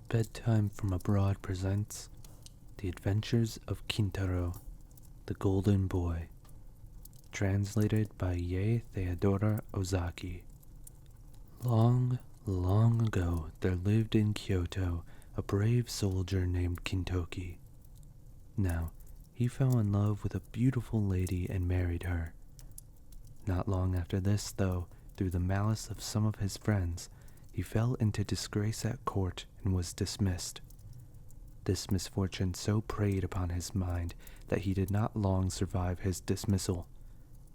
Bedtime from Abroad presents The Adventures of Kintaro, the Golden Boy, translated by Ye Theodora Ozaki. Long, long ago, there lived in Kyoto a brave soldier named Kintoki. Now, he fell in love with a beautiful lady and married her. Not long after this, though, through the malice of some of his friends, he fell into disgrace at court and was dismissed. This misfortune so preyed upon his mind that he did not long survive his dismissal.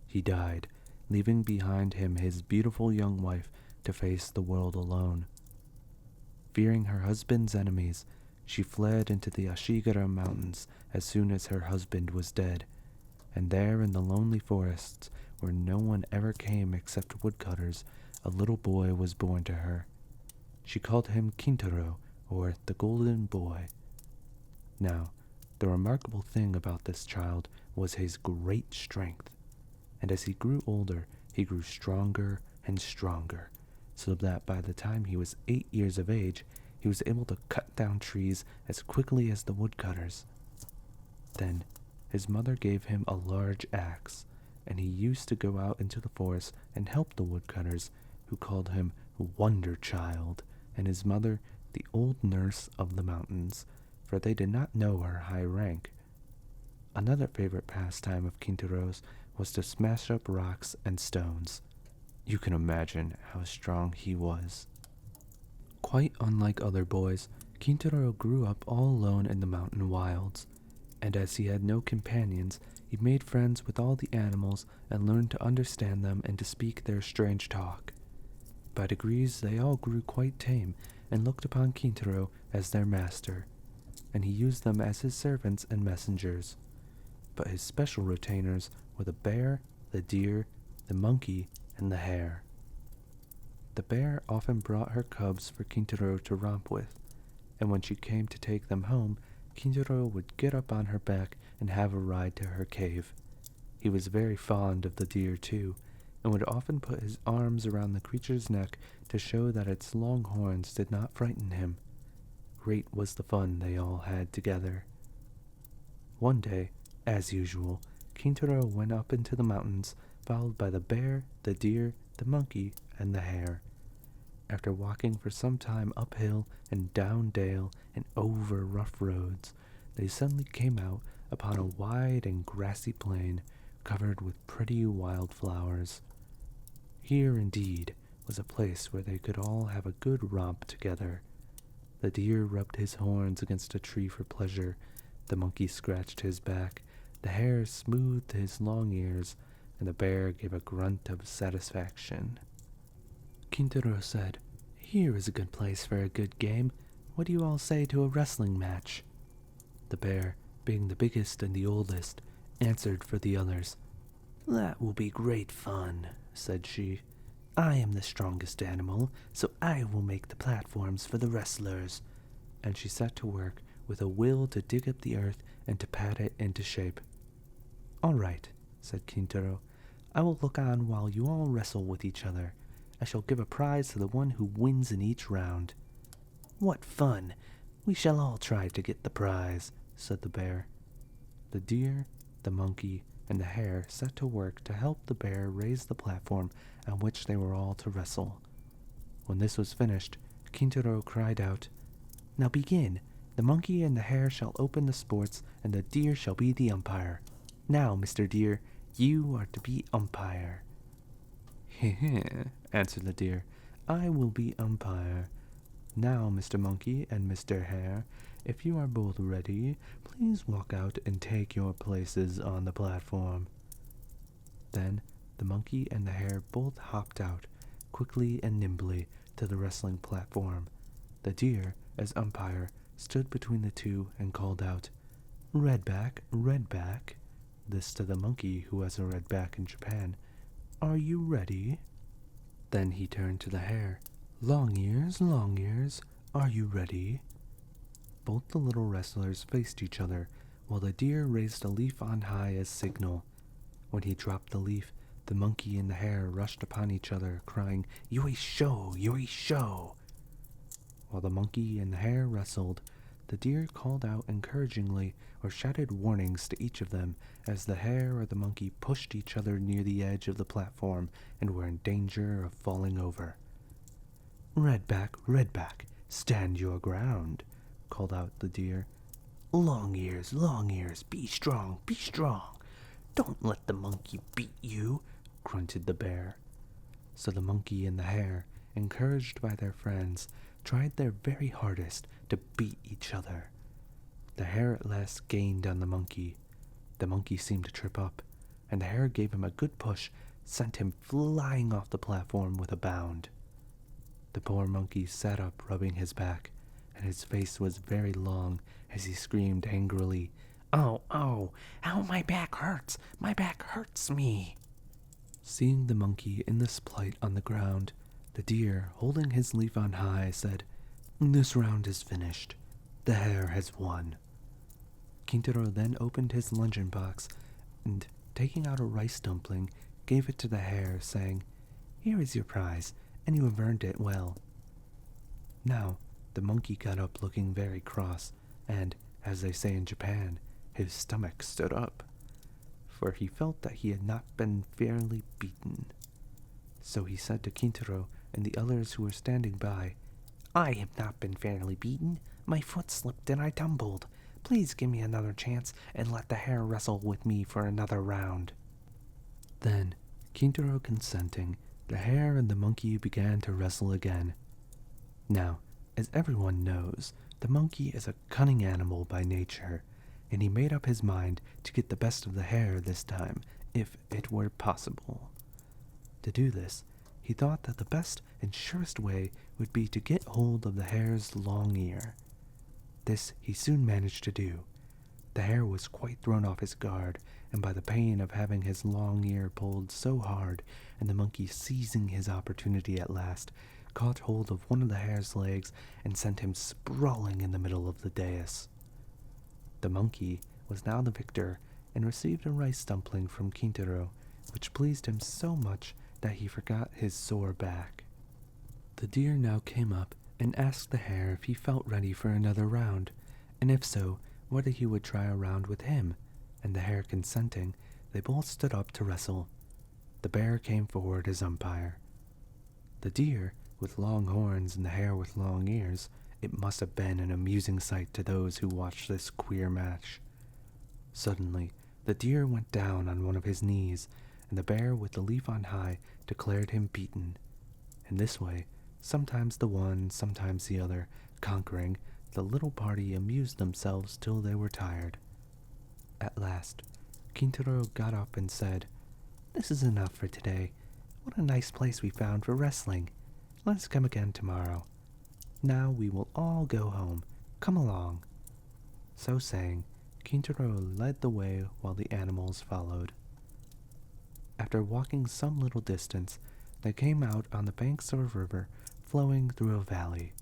He died, leaving behind him his beautiful young wife to face the world alone. Fearing her husband's enemies, she fled into the Ashigara Mountains as soon as her husband was dead, and there in the lonely forests, where no one ever came except woodcutters, a little boy was born to her. She called him Kintaro, or the Golden Boy. Now, the remarkable thing about this child was his great strength, and as he grew older, he grew stronger and stronger, so that by the time he was 8 years of age, he was able to cut down trees as quickly as the woodcutters. Then, his mother gave him a large axe, and he used to go out into the forest and help the woodcutters, who called him Wonder Child, and his mother the old nurse of the mountains, for they did not know her high rank. Another favorite pastime of Kintaro's was to smash up rocks and stones. You can imagine how strong he was. Quite unlike other boys, Kintaro grew up all alone in the mountain wilds, and as he had no companions, he made friends with all the animals and learned to understand them and to speak their strange talk. By degrees they all grew quite tame and looked upon Kintaro as their master, and he used them as his servants and messengers. But his special retainers were the bear, the deer, the monkey, and the hare. The bear often brought her cubs for Kintaro to romp with, and when she came to take them home, Kintaro would get up on her back and have a ride to her cave. He was very fond of the deer, too, and would often put his arms around the creature's neck to show that its long horns did not frighten him. Great was the fun they all had together. One day, as usual, Kintaro went up into the mountains, followed by the bear, the deer, the monkey, and the hare. After walking for some time uphill and down dale and over rough roads, they suddenly came out upon a wide and grassy plain covered with pretty wild flowers. Here, indeed, was a place where they could all have a good romp together. The deer rubbed his horns against a tree for pleasure, the monkey scratched his back, the hare smoothed his long ears, and the bear gave a grunt of satisfaction. Kintaro said, "Here is a good place for a good game. What do you all say to a wrestling match?" The bear, being the biggest and the oldest, answered for the others. "That will be great fun," said she. "I am the strongest animal, so I will make the platforms for the wrestlers." And she set to work with a will to dig up the earth and to pat it into shape. "All right," said Kintaro. "I will look on while you all wrestle with each other. I shall give a prize to the one who wins in each round." "What fun! We shall all try to get the prize," said the bear. The deer, the monkey, and the hare set to work to help the bear raise the platform on which they were all to wrestle. When this was finished, Kintaro cried out, "Now begin. The monkey and the hare shall open the sports, and the deer shall be the umpire. Now, Mr. Deer, you are to be umpire." "Heh," answered the deer. "I will be umpire. Now, Mr. Monkey and Mr. Hare, if you are both ready, please walk out and take your places on the platform." Then the monkey and the hare both hopped out, quickly and nimbly, to the wrestling platform. The deer, as umpire, stood between the two and called out, "Redback, Redback," this to the monkey, who has a red back in Japan. "Are you ready?" Then he turned to the hare. Long Ears, are you ready?" Both the little wrestlers faced each other, while the deer raised a leaf on high as signal. When he dropped the leaf, the monkey and the hare rushed upon each other, crying, "Yoi-sho! Yoi-sho!" While the monkey and the hare wrestled, the deer called out encouragingly or shouted warnings to each of them as the hare or the monkey pushed each other near the edge of the platform and were in danger of falling over. Redback, stand your ground," called out the deer. Long ears, be strong, be strong. Don't let the monkey beat you," grunted the bear. So the monkey and the hare, encouraged by their friends, tried their very hardest to beat each other. The hare at last gained on the monkey. The monkey seemed to trip up, and the hare gave him a good push, sent him flying off the platform with a bound. The poor monkey sat up, rubbing his back, and his face was very long as he screamed angrily, "Oh, how my back hurts me." Seeing the monkey in this plight on the ground, the deer, holding his leaf on high, said, "This round is finished. The hare has won." Kintaro then opened his luncheon box and, taking out a rice dumpling, gave it to the hare, saying, "Here is your prize, and you have earned it well." Now, the monkey got up looking very cross, and, as they say in Japan, his stomach stood up, for he felt that he had not been fairly beaten. So he said to Kintaro and the others who were standing by, "I have not been fairly beaten. My foot slipped and I tumbled. Please give me another chance and let the hare wrestle with me for another round." Then, Kintaro consenting, the hare and the monkey began to wrestle again. Now, as everyone knows, the monkey is a cunning animal by nature, and he made up his mind to get the best of the hare this time, if it were possible. To do this, he thought that the best and surest way would be to get hold of the hare's long ear. This he soon managed to do. The hare was quite thrown off his guard, and by the pain of having his long ear pulled so hard, and the monkey seizing his opportunity at last, caught hold of one of the hare's legs and sent him sprawling in the middle of the dais. The monkey was now the victor and received a rice dumpling from Kintaro, which pleased him so much that he forgot his sore back. The deer now came up and asked the hare if he felt ready for another round, and if so, whether he would try a round with him, and the hare consenting, they both stood up to wrestle. The bear came forward as umpire. The deer, with long horns, and the hare with long ears, it must have been an amusing sight to those who watched this queer match. Suddenly, the deer went down on one of his knees, and the bear with the leaf on high declared him beaten. In this way, sometimes the one, sometimes the other, conquering, the little party amused themselves till they were tired. At last, Kintaro got up and said, "This is enough for today. What a nice place we found for wrestling. Let us come again tomorrow. Now we will all go home. Come along." So saying, Kintaro led the way while the animals followed. After walking some little distance, they came out on the banks of a river flowing through a valley.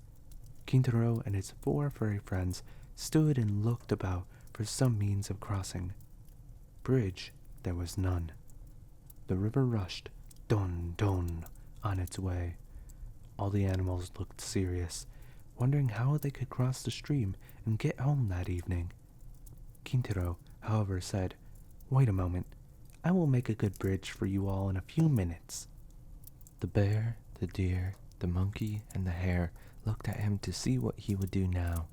Kintaro and his 4 furry friends stood and looked about for some means of crossing. Bridge there was none. The river rushed, don, don, on its way. All the animals looked serious, wondering how they could cross the stream and get home that evening. Kintaro, however, said, "Wait a moment. I will make a good bridge for you all in a few minutes." The bear, the deer, the monkey, and the hare looked at him to see what he would do now.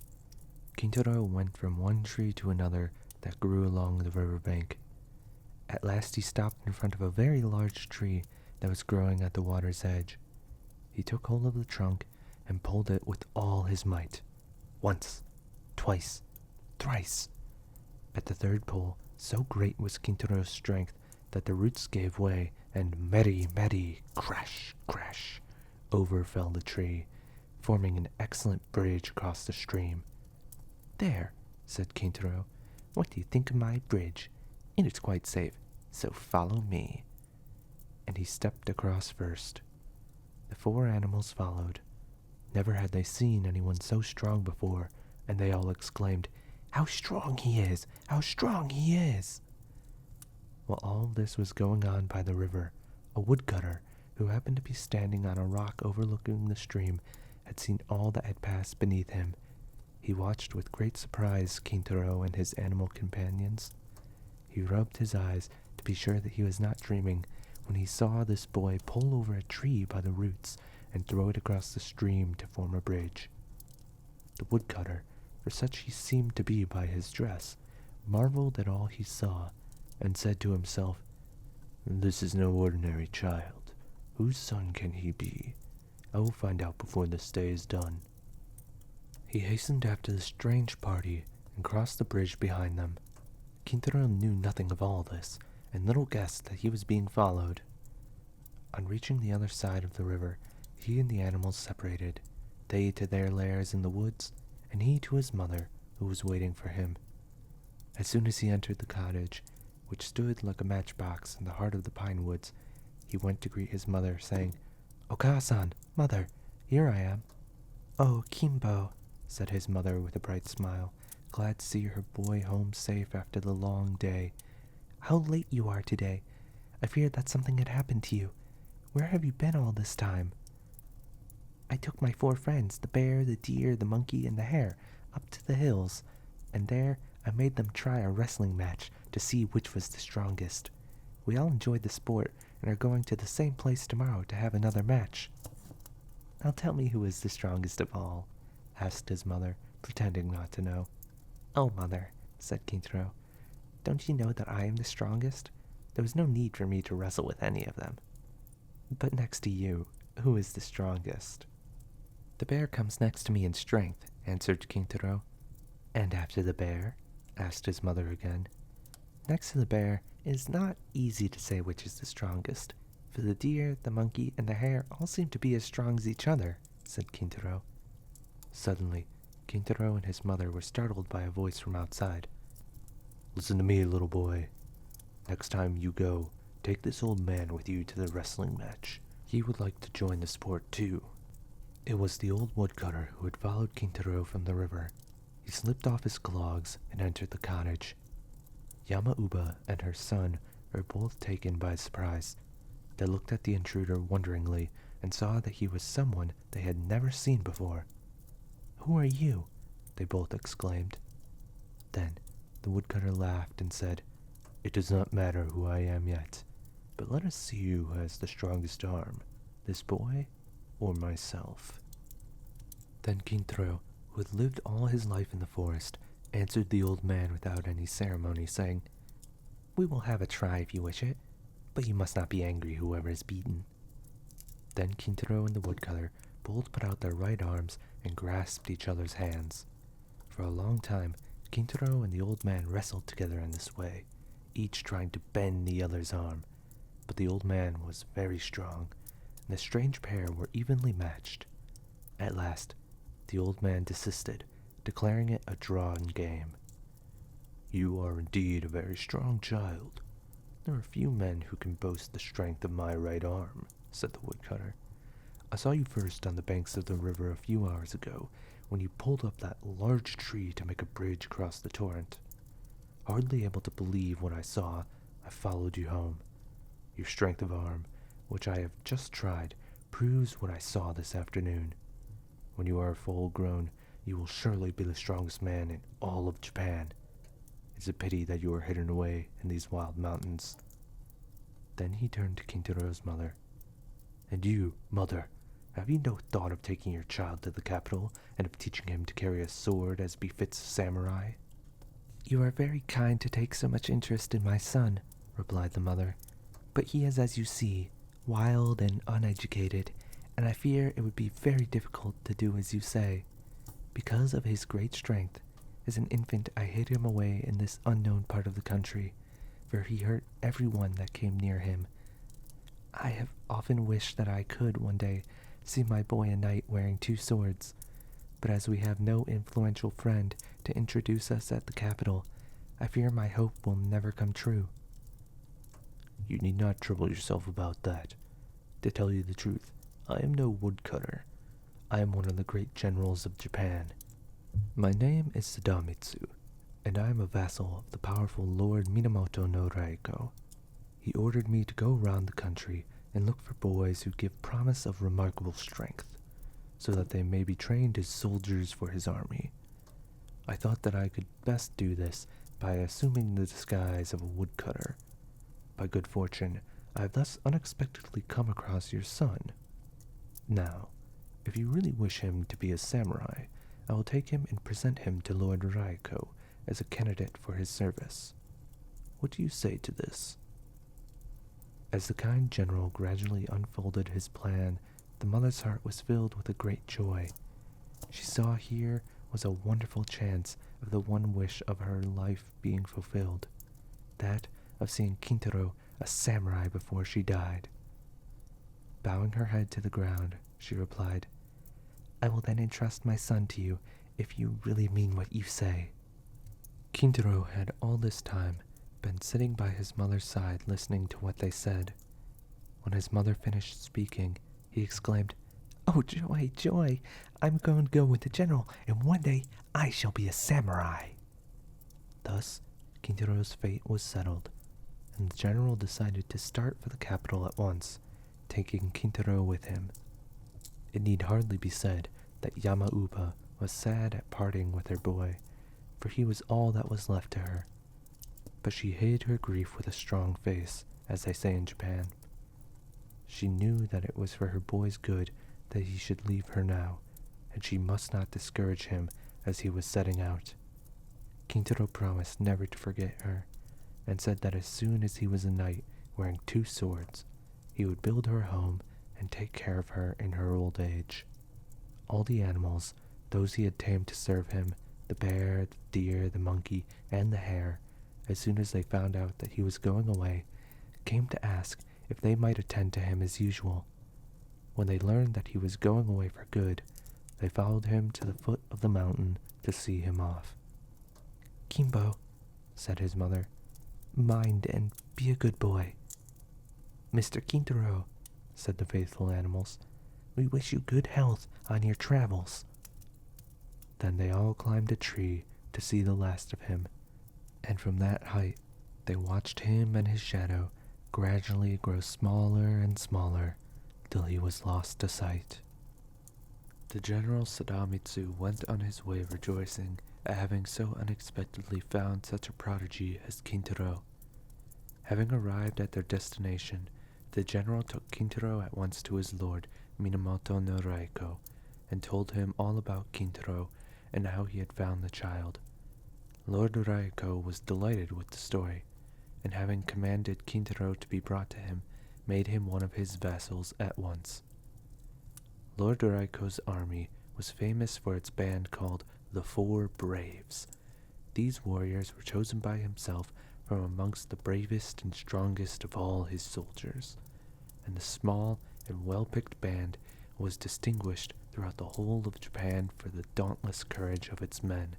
Kintaro went from one tree to another that grew along the river bank. At last he stopped in front of a very large tree that was growing at the water's edge. He took hold of the trunk and pulled it with all his might. Once, twice, thrice. At the third pull, so great was Kintaro's strength that the roots gave way, and meri, crash, crash, over fell the tree, forming an excellent bridge across the stream. "There," said Kintaro, "what do you think of my bridge? It is quite safe, so follow me." And he stepped across first. The 4 animals followed. Never had they seen anyone so strong before, and they all exclaimed, "How strong he is! How strong he is!" While all this was going on by the river, a woodcutter, who happened to be standing on a rock overlooking the stream, had seen all that had passed beneath him. He watched with great surprise Kintaro and his animal companions. He rubbed his eyes to be sure that he was not dreaming when he saw this boy pull over a tree by the roots and throw it across the stream to form a bridge. The woodcutter, for such he seemed to be by his dress, marveled at all he saw, and said to himself, "This is no ordinary child. Whose son can he be? I will find out before this day is done." He hastened after the strange party and crossed the bridge behind them. Kintaro knew nothing of all this, and little guessed that he was being followed. On reaching the other side of the river, he and the animals separated, they to their lairs in the woods, and he to his mother, who was waiting for him. As soon as he entered the cottage, which stood like a matchbox in the heart of the pine woods, he went to greet his mother, saying, "Oka-san, mother, here I am." "Oh, Kimbo," said his mother with a bright smile, glad to see her boy home safe after the long day. "How late you are today. I feared that something had happened to you. Where have you been all this time?" "I took my 4 friends, the bear, the deer, the monkey, and the hare, up to the hills, and there I made them try a wrestling match to see which was the strongest. We all enjoyed the sport and are going to the same place tomorrow to have another match." "Now tell me who is the strongest of all?" asked his mother, pretending not to know. "Oh, mother," said Kintaro, "don't you know that I am the strongest? There was no need for me to wrestle with any of them." "But next to you, who is the strongest?" "The bear comes next to me in strength," answered Kintaro. "And after the bear?" asked his mother again. "Next to the bear, it is not easy to say which is the strongest, for the deer, the monkey, and the hare all seem to be as strong as each other," said Kintaro. Suddenly, Kintaro and his mother were startled by a voice from outside. "Listen to me, little boy. Next time you go, take this old man with you to the wrestling match. He would like to join the sport too." It was the old woodcutter who had followed Kintaro from the river. He slipped off his clogs and entered the cottage. Yama-uba and her son were both taken by surprise. They looked at the intruder wonderingly and saw that he was someone they had never seen before. "Who are you?" they both exclaimed. Then the woodcutter laughed and said, "It does not matter who I am yet, but let us see who has the strongest arm, this boy or myself." Then Kintaro, who had lived all his life in the forest, answered the old man without any ceremony, saying, "We will have a try if you wish it, but you must not be angry whoever is beaten." Then Kintaro and the woodcutter both put out their right arms and grasped each other's hands. For a long time, Kintaro and the old man wrestled together in this way, each trying to bend the other's arm. But the old man was very strong, and the strange pair were evenly matched. At last, the old man desisted, declaring it a drawn game. "You are indeed a very strong child. There are few men who can boast the strength of my right arm," said the woodcutter. "I saw you first on the banks of the river a few hours ago, when you pulled up that large tree to make a bridge across the torrent. Hardly able to believe what I saw, I followed you home. Your strength of arm, which I have just tried, proves what I saw this afternoon. When you are full grown, you will surely be the strongest man in all of Japan. It's a pity that you are hidden away in these wild mountains." Then he turned to Kintaro's mother. "And you, mother, have you no thought of taking your child to the capital and of teaching him to carry a sword as befits a samurai?" "You are very kind to take so much interest in my son," replied the mother, "but he is, as you see, wild and uneducated, and I fear it would be very difficult to do as you say. Because of his great strength, as an infant I hid him away in this unknown part of the country, for he hurt everyone that came near him. I have often wished that I could one day see my boy a knight wearing 2 swords, but as we have no influential friend to introduce us at the capital, I fear my hope will never come true." "You need not trouble yourself about that. To tell you the truth, I am no woodcutter. I am one of the great generals of Japan. My name is Sadamitsu, and I am a vassal of the powerful Lord Minamoto no Raiko. He ordered me to go round the country and look for boys who give promise of remarkable strength. so that they may be trained as soldiers for his army. I thought that I could best do this by assuming the disguise of a woodcutter. By good fortune, I have thus unexpectedly come across your son. Now, if you really wish him to be a samurai, I will take him and present him to Lord Raiko as a candidate for his service. What do you say to this?" As the kind general gradually unfolded his plan, the mother's heart was filled with a great joy. She saw here was a wonderful chance of the one wish of her life being fulfilled, that of seeing Kintaro a samurai before she died. Bowing her head to the ground, she replied, "I will then entrust my son to you if you really mean what you say." Kintaro had all this time been sitting by his mother's side listening to what they said. When his mother finished speaking, he exclaimed, "Oh, joy, joy! I'm going to go with the general, and one day I shall be a samurai." Thus, Kintaro's fate was settled, and the general decided to start for the capital at once, taking Kintaro with him. It need hardly be said that Yamauba was sad at parting with her boy, for he was all that was left to her. But she hid her grief with a strong face, as they say in Japan. She knew that it was for her boy's good that he should leave her now, and she must not discourage him as he was setting out. Kintaro promised never to forget her, and said that as soon as he was a knight wearing 2 swords, he would build her a home and take care of her in her old age. All the animals, those he had tamed to serve him, the bear, the deer, the monkey, and the hare, as soon as they found out that he was going away, came to ask if they might attend to him as usual. When they learned that he was going away for good, they followed him to the foot of the mountain to see him off. "Kimbo," said his mother, "mind and be a good boy." "Mr. Kintaro," said the faithful animals, "we wish you good health on your travels." Then they all climbed a tree to see the last of him, and from that height they watched him and his shadow gradually grow smaller and smaller till he was lost to sight. The General Sadamitsu went on his way rejoicing at having so unexpectedly found such a prodigy as Kintaro. Having arrived at their destination, the general took Kintaro at once to his lord, Minamoto no Raiko, and told him all about Kintaro and how he had found the child. Lord Raiko was delighted with the story, and having commanded Kintaro to be brought to him, made him one of his vassals at once. Lord Raiko's army was famous for its band called the 4 Braves. These warriors were chosen by himself from amongst the bravest and strongest of all his soldiers, and the small and well-picked band was distinguished throughout the whole of Japan for the dauntless courage of its men.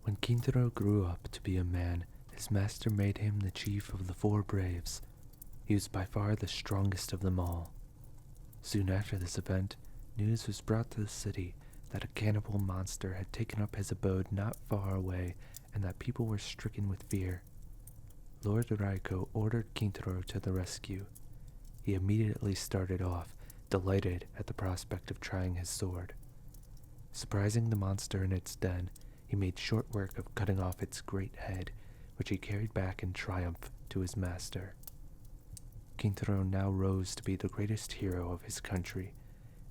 When Kintaro grew up to be a man, his master made him the chief of the 4 Braves. He was by far the strongest of them all. Soon after this event, news was brought to the city that a cannibal monster had taken up his abode not far away, and that people were stricken with fear. Lord Raiko ordered Kintaro to the rescue. He immediately started off, delighted at the prospect of trying his sword. Surprising the monster in its den, he made short work of cutting off its great head, which he carried back in triumph to his master. Kintaro now rose to be the greatest hero of his country,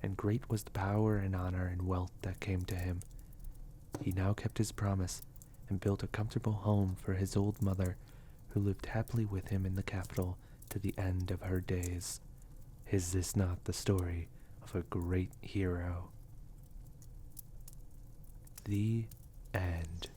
and great was the power and honor and wealth that came to him. He now kept his promise, and built a comfortable home for his old mother, who lived happily with him in the capital to the end of her days. Is this not the story of a great hero? The end.